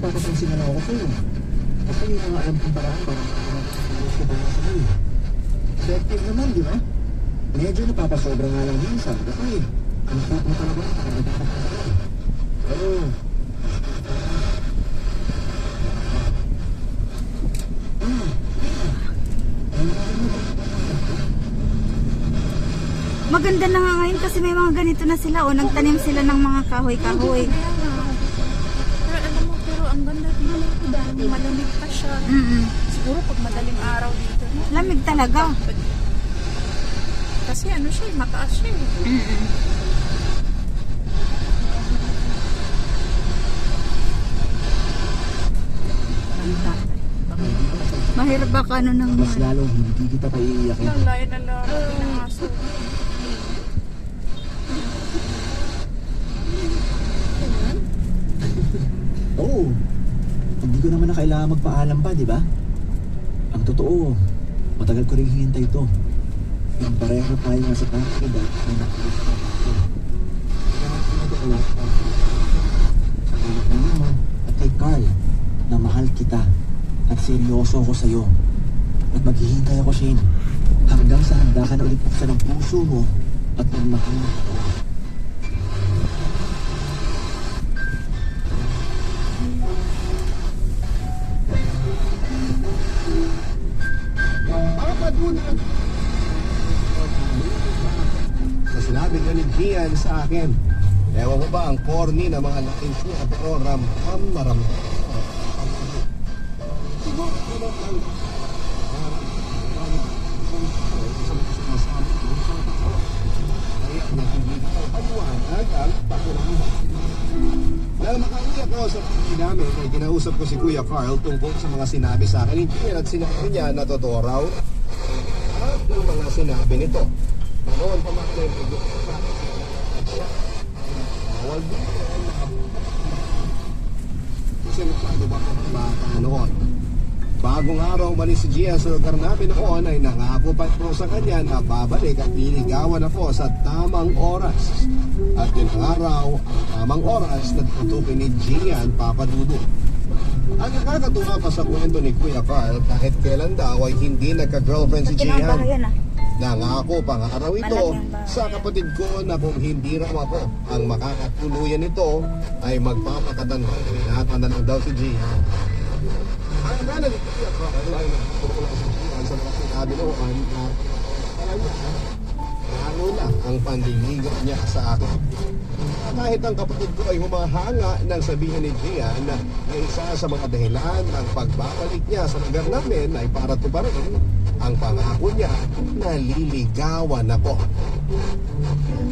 nagpapapansin na lang ako sa'yo. Kasi hindi na nga alam kung paraan para makakapagpapos ka pa nga sa mali. Effective naman, di ba? Medyo napapasobra nga lang minsan. Kasi, ang sarap mo talaga kapag nagpapapansin. Pero, Maganda na nga ngayon kasi may mga ganito na sila. O, nagtanim sila ng mga kahoy-kahoy. Pero alam mo, pero ang ganda dito. Dahil malamig pa siya. Siguro pag madaling araw dito. No? Lamig talaga. Kasi ano siya, mataas siya. Mahirap ba ka ano ng mas lalong hindi kita paiiyakin. Lalayo na lang. Pinangaso. Oo. Hindi ko naman na kailangan magpaalam pa, di ba? Ang totoo, matagal ko rin hinintay ito. Yung pareho tayo nga sa country dahil may nakulit ka ito. Kaya pinag-alap ka. Sa anak mo naman at kay Carl na mahal kita at seryoso ako sa'yo. At maghihintay ako, Shane, hanggang sa handa ka na ulit buksan ang puso mo at magmahal mo ako. So sinabi nga ni Gian sa akin, ewan ko ba ang corny na mga lines niya, pero maram. Dahil makauwi ako sa pili namin, ay kinausap ko si Kuya Carl tungkol sa mga sinabi sa akin ni Gian at sinabi niya na totoo raw at yung mga sinabi nito. Noon pa mga bawal dito kasi nagplano ba ang bata noon. Bagong araw umalis si Gian sa lugar namin noon ay nangako pa po sa kanya na babalik at liligawan ako sa tamang oras. At yun ang araw, ang tamang oras na tutukin ni Gian Papadudo. Ang nakakatuwa pa sa kwento ni Kuya Carl, kahit kailan daw ay hindi nagka-girlfriend si Gian. Nangako pang araw ito sa kapatid ko na kung hindi raw ako ang makakatuluyan nito ay magpapakatanda. Pinata na lang daw si Gian. Ang akala ni Kuya Carl ay nagtutulong si Gian sa mga sinabi noon na ano lang ang panliligaw niya sa akin. Kahit ang kapatid ko ay humahanga nang sabihin ni Gian na isa sa mga dahilan ng pagbabalik niya sa lugar namin ay para tuparin ang pangako niya na liligawan ako.